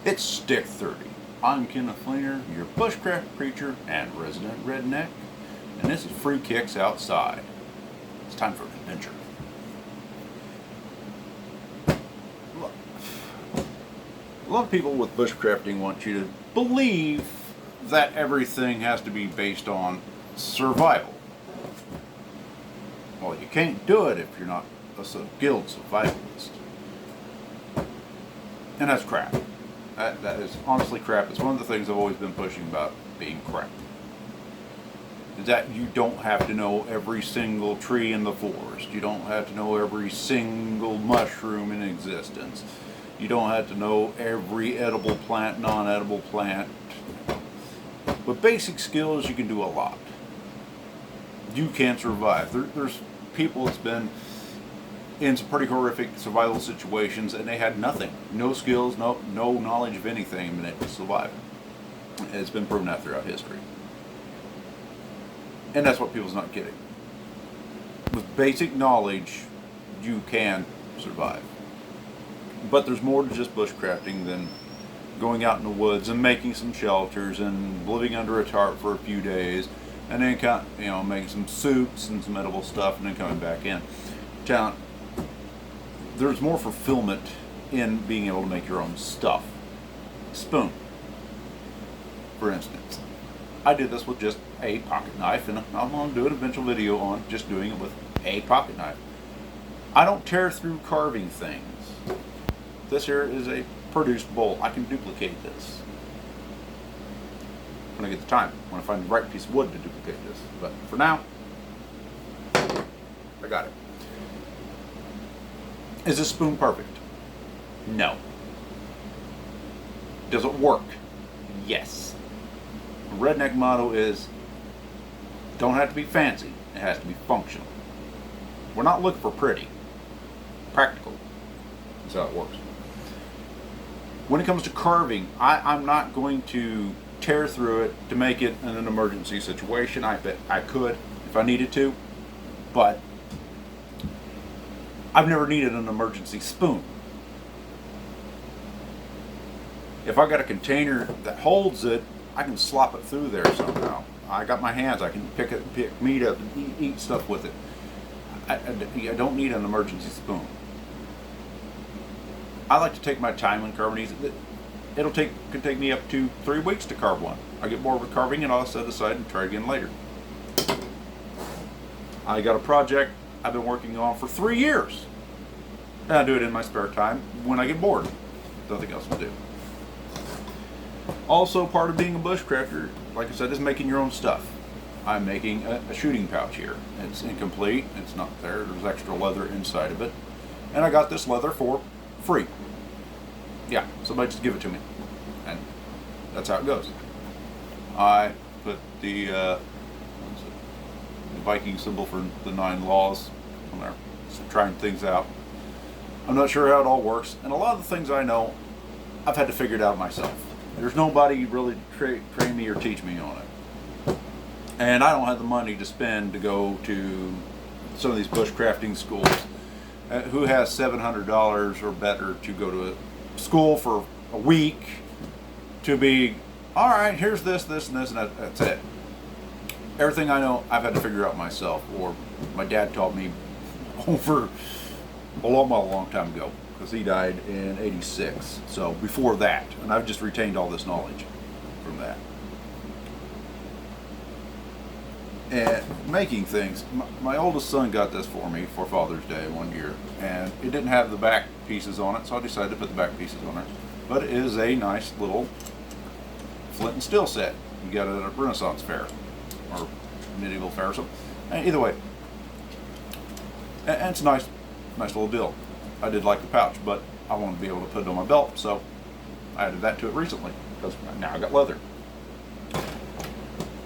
It's Stick 30. I'm Kenneth Fleener, your bushcraft preacher and resident redneck, and this is Free Kicks Outside. It's time for an adventure. A lot of people with bushcrafting want you to believe that everything has to be based on survival. Well, you can't do it if you're not a skilled survivalist. And that's crap. That is honestly crap. It's one of the things I've always been pushing about being crap. Is that you don't have to know every single tree in the forest. You don't have to know every single mushroom in existence. You don't have to know every edible plant, non-edible plant. With basic skills, you can do a lot. You can survive. There's people that's been in some pretty horrific survival situations and they had nothing. No skills, no knowledge of anything, and been able to survive. It's been proven out throughout history. And that's what people's not getting. With basic knowledge, you can survive. But there's more to just bushcrafting than going out in the woods and making some shelters and living under a tarp for a few days and then making some soups and some edible stuff and then coming back in. There's more fulfillment in being able to make your own stuff. Spoon, for instance. I did this with just a pocket knife, and I'm going to do an eventual video on just doing it with a pocket knife. I don't tear through carving things. This here is a produced bowl. I can duplicate this when I get the time, when I find the right piece of wood to duplicate this. But for now, I got it. Is this spoon perfect? No. Does it work? Yes. The redneck motto is, don't have to be fancy, it has to be functional. We're not looking for pretty. Practical. That's how it works. When it comes to carving, I'm not going to tear through it to make it in an emergency situation. I bet I could if I needed to, but I've never needed an emergency spoon. If I got a container that holds it, I can slop it through there somehow. I got my hands, I can pick meat up and eat stuff with it. I don't need an emergency spoon. I like to take my time when carving these. Could take me up to 3 weeks to carve one. I get bored with carving and I'll set it aside and try again later. I got a project I've been working on for 3 years. And I do it in my spare time when I get bored. Nothing else to do. Also, part of being a bushcrafter, like I said, is making your own stuff. I'm making a shooting pouch here. It's incomplete. It's not there. There's extra leather inside of it. And I got this leather for free. Yeah, somebody just give it to me. And that's how it goes. I put the Viking symbol for the 9 laws on there. Just trying things out. I'm not sure how it all works. And a lot of the things I know, I've had to figure it out myself. There's nobody really to train me or teach me on it. And I don't have the money to spend to go to some of these bushcrafting schools. Who has $700 or better to go to a school for a week to be, all right, here's this, and this, and that's it. Everything I know, I've had to figure out myself, or my dad taught me over a long time ago, because he died in '86. So before that, and I've just retained all this knowledge from that. And making things, my oldest son got this for me for Father's Day one year, and it didn't have the back pieces on it, so I decided to put the back pieces on it. But it is a nice little flint and steel set. You got it at a Renaissance fair or medieval fair or something. Either way, and it's a nice little deal. I did like the pouch, but I wanted to be able to put it on my belt, so I added that to it recently because now I got leather.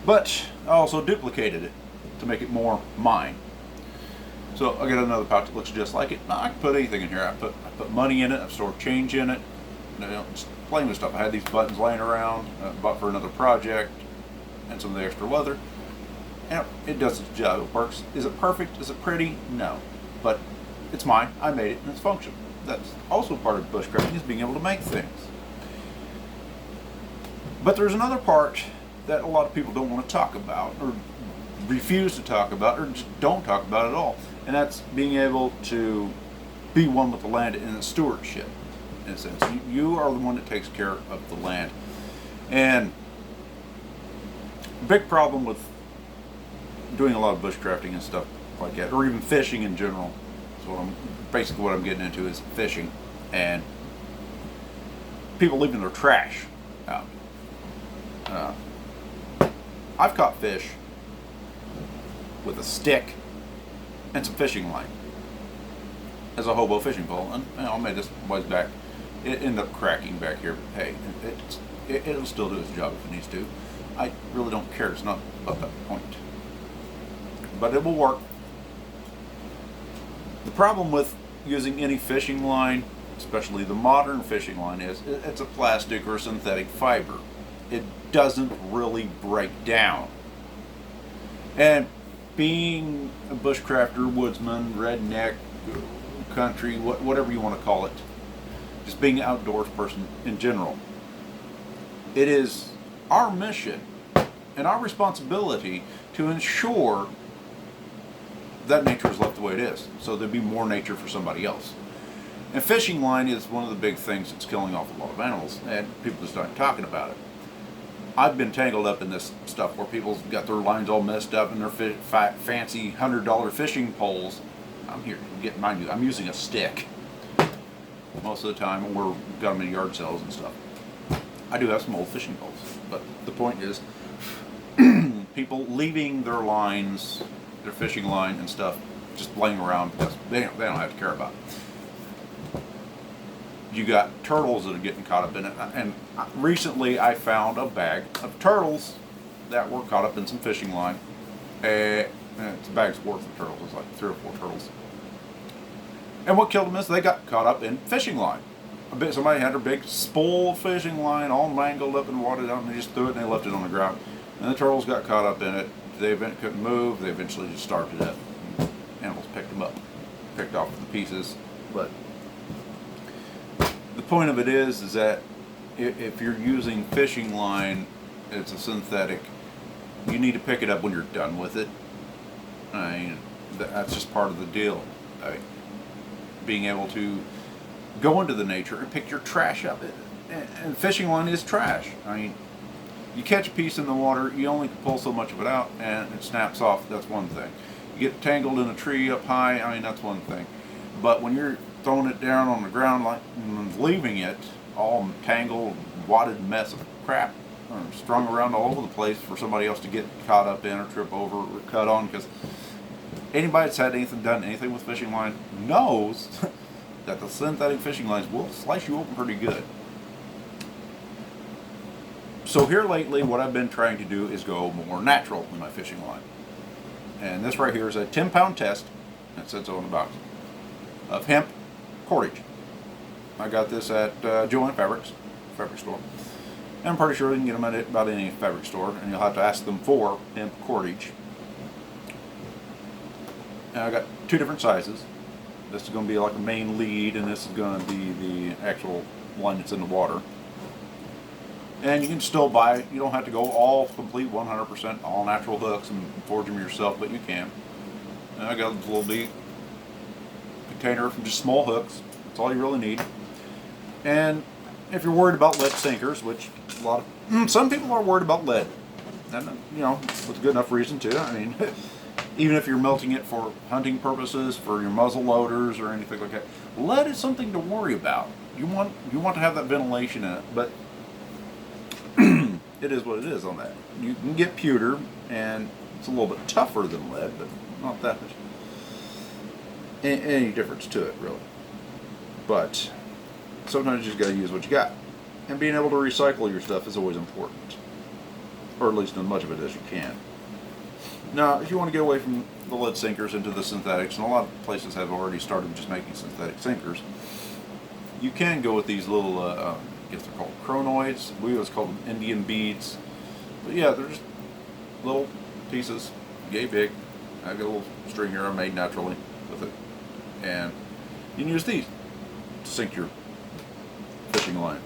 But I also duplicated it to make it more mine. So I got another pouch that looks just like it. Now I can put anything in here. I put money in it. I've stored change in it. Just playing with stuff. I had these buttons laying around, bought for another project, and some of the extra leather. And it does its job. It works. Is it perfect? Is it pretty? No. But it's mine. I made it, and it's functional. That's also part of bushcrafting, is being able to make things. But there's another part that a lot of people don't want to talk about, or refuse to talk about, or just don't talk about at all. And that's being able to be one with the land in the stewardship, in a sense. You are the one that takes care of the land. And big problem with doing a lot of bushcrafting and stuff like that, or even fishing in general. So basically what I'm getting into is fishing, and people leaving their trash out. I've caught fish with a stick and some fishing line as a hobo fishing pole, and I made this ways back. It ended up cracking back here, but hey, it'll still do its job if it needs to. I really don't care. It's not about that point, but it will work. The problem with using any fishing line, especially the modern fishing line, is it's a plastic or synthetic fiber. It doesn't really break down. And being a bushcrafter, woodsman, redneck, country, whatever you want to call it, just being an outdoors person in general, it is our mission and our responsibility to ensure that nature is left the way it is, so there'd be more nature for somebody else. And fishing line is one of the big things that's killing off a lot of animals, and people just aren't talking about it. I've been tangled up in this stuff where people's got their lines all messed up and their fancy $100 fishing poles. I'm here, mind you, I'm using a stick most of the time, and we've got them in yard sales and stuff. I do have some old fishing poles, but the point is, people leaving their lines, their fishing line and stuff, just laying around because they don't have to care about it. You got turtles that are getting caught up in it, and recently I found a bag of turtles that were caught up in some fishing line. It's a bag's worth of turtles. It's like 3 or 4 turtles. And what killed them is they got caught up in fishing line. Somebody had their big spool fishing line all mangled up and wadded out, and they just threw it and they left it on the ground. And the turtles got caught up in it. They couldn't move. They eventually just starved to death. Animals picked them up, picked off the pieces. But the point of it is that if you're using fishing line, it's a synthetic. You need to pick it up when you're done with it. I mean, that's just part of the deal. Being able to go into the nature and pick your trash up. And fishing line is trash. I mean, you catch a piece in the water, you only can pull so much of it out, and it snaps off. That's one thing. You get tangled in a tree up high. I mean, that's one thing. But when you're throwing it down on the ground, like leaving it all tangled, wadded mess of crap, strung around all over the place for somebody else to get caught up in or trip over or cut on, because anybody that's had done anything with fishing line knows that the synthetic fishing lines will slice you open pretty good. So here lately, what I've been trying to do is go more natural in my fishing line. And this right here is a 10-pound test, that says so in the box, of hemp cordage. I got this at Joann fabric store. And I'm pretty sure you can get them at about any fabric store, and you'll have to ask them for hemp cordage. And I got 2 different sizes. This is going to be like a main lead, and this is going to be the actual line that's in the water. And you can still buy, you don't have to go all complete 100% all natural hooks and forge them yourself, but you can. And I got this little bitty container from just small hooks. That's all you really need. And if you're worried about lead sinkers, which some people are worried about lead, and with a good enough reason too. I mean, even if you're melting it for hunting purposes, for your muzzle loaders or anything like that, lead is something to worry about. You want to have that ventilation in it, but it is what it is on that. You can get pewter, and it's a little bit tougher than lead, but not that much any difference to it, really. But sometimes you just got to use what you got. And being able to recycle your stuff is always important. Or at least as much of it as you can. Now, if you want to get away from the lead sinkers into the synthetics, and a lot of places have already started just making synthetic sinkers, you can go with these little, I guess they're called chronoids. We always call them Indian beads. But yeah, they're just little pieces, yay big. I got a little string here I made naturally with it. And you can use these to sink your fishing line.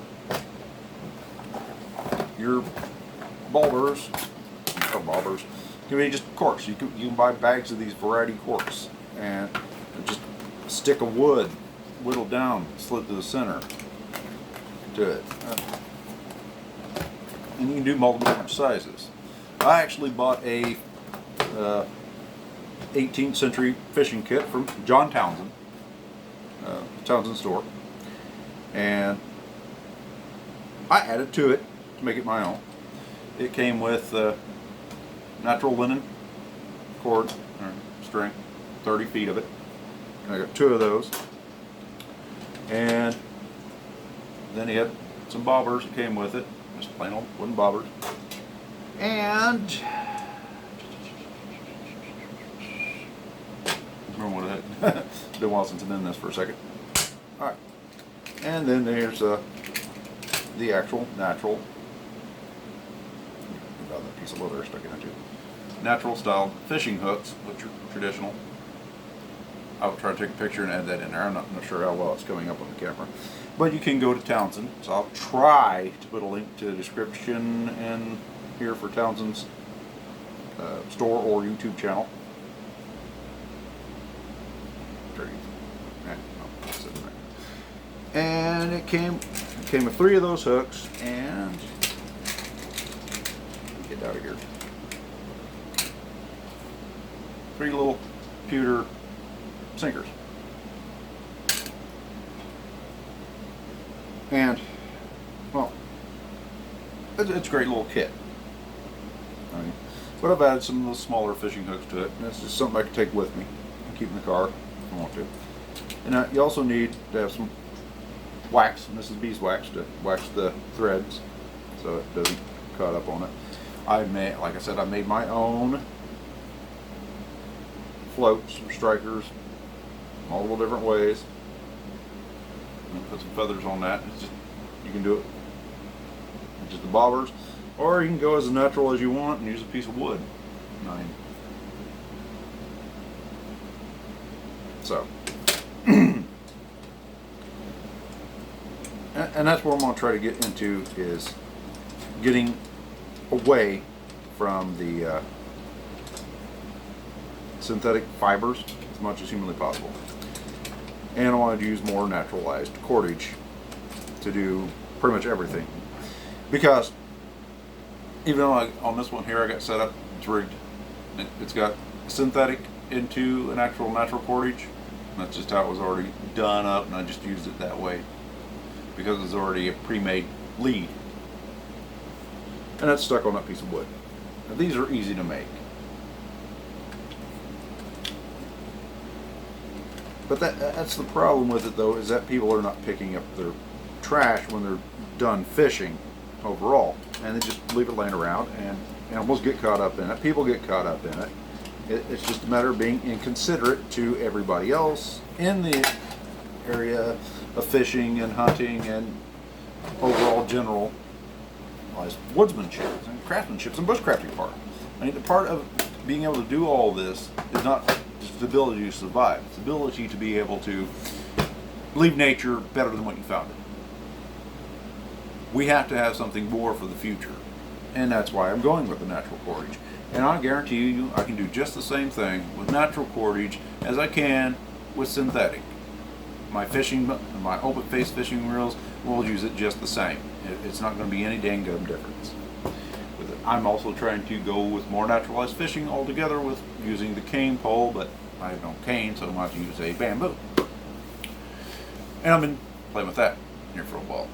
your boulders, or bobbers, can be just corks. You can buy bags of these variety corks, and just a stick of wood whittled down, slid to the center to it. And you can do multiple different sizes. I actually bought a 18th century fishing kit from John Townsend, Townsend store, and I added to it to make it my own. It came with natural linen cord or string, 30 feet of it. I got 2 of those, and then he had some bobbers that came with it, just plain old wooden bobbers, and remember what it had. It's been a while since I've done this for a second. All right, and then there's the actual natural. About that piece of leather stuck into natural style fishing hooks, which are traditional. I'll try to take a picture and add that in there. I'm not sure how well it's coming up on the camera, but you can go to Townsend. So I'll try to put a link to the description in here for Townsend's store or YouTube channel. And it came with 3 of those hooks, and get out of here. 3 little pewter sinkers. And, well, it's a great little kit. But I've added some of those smaller fishing hooks to it, and it's just something I can take with me and keep in the car if I want to. And you also need to have some wax, and this is beeswax, to wax the threads so it doesn't cut up on it. Like I said, I made my own floats or strikers, multiple different ways. And put some feathers on that. It's just, you can do it with just the bobbers, or you can go as natural as you want and use a piece of wood. So, and that's what I'm going to try to get into, is getting away from the synthetic fibers as much as humanly possible. And I want to use more naturalized cordage to do pretty much everything. Because even though on this one here I got set up, it's rigged. It's got synthetic into an actual natural cordage. That's just how it was already done up, and I just used it that way because it's already a pre-made lead. And that's stuck on that piece of wood. Now, these are easy to make. But that's the problem with it, though, is that people are not picking up their trash when they're done fishing overall. And they just leave it laying around and almost get caught up in it. People get caught up in it. It's just a matter of being inconsiderate to everybody else in the area of fishing and hunting and overall general woodsmanship and craftsmanship and bushcrafting part. I mean, the part of being able to do all this is not just the ability to survive. It's the ability to be able to leave nature better than what you found it. We have to have something more for the future. And that's why I'm going with the natural cordage. And I guarantee you, I can do just the same thing with natural cordage as I can with synthetic. My open face fishing reels will use it just the same. It's not going to be any dang gum difference. I'm also trying to go with more naturalized fishing altogether with using the cane pole, but I have no cane, so I'm going to have to use a bamboo. And I've been playing with that here for a while.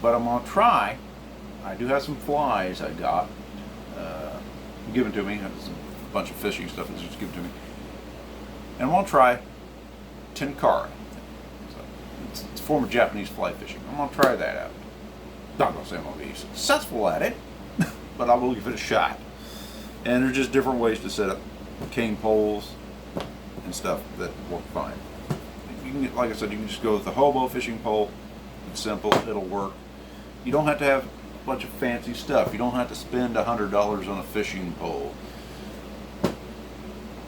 But I'm going to try. I do have some flies I got given to me. It's a bunch of fishing stuff that's just given to me. And I'm going to try tenkara. It's a form of Japanese fly fishing. I'm going to try that out. Not going to say I'm going to be successful at it, but I will give it a shot. And there's just different ways to set up cane poles and stuff that work fine. You can, like I said, you can just go with the hobo fishing pole. It's simple, it'll work. You don't have to have a bunch of fancy stuff. You don't have to spend $100 on a fishing pole.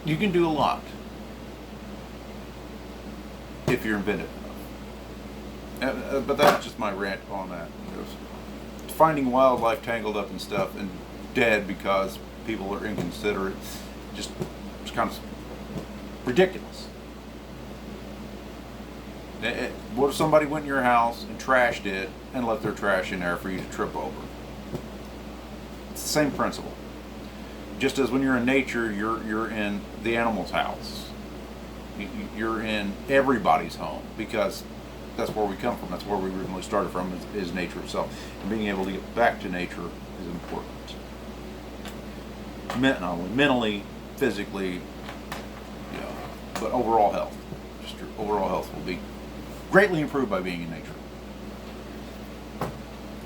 You can do a lot if you're inventive enough. But that's just my rant on that. finding wildlife tangled up in stuff and dead because people are inconsiderate. Just it's kind of ridiculous. What if somebody went in your house and trashed it and left their trash in there for you to trip over? It's the same principle. Just as when you're in nature, you're in the animal's house. You're in everybody's home, because that's where we come from. That's where we originally started from, is nature itself. And being able to get back to nature is important. Not only mentally, physically, you know, but overall health. Just your overall health will be greatly improved by being in nature.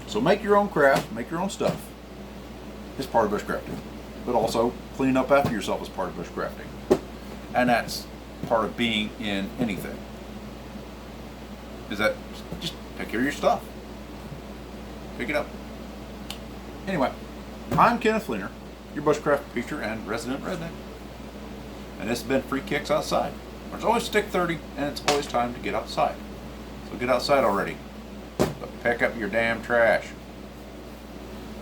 So make your own craft, make your own stuff. It's part of bushcrafting. But also cleaning up after yourself is part of bushcrafting. And that's part of being in anything. Is that just take care of your stuff. Pick it up. Anyway, I'm Kenneth Fleener, your bushcraft teacher and resident redneck. And this has been Free Kicks Outside. There's always Stick 30, and it's always time to get outside. So get outside already. But pick up your damn trash.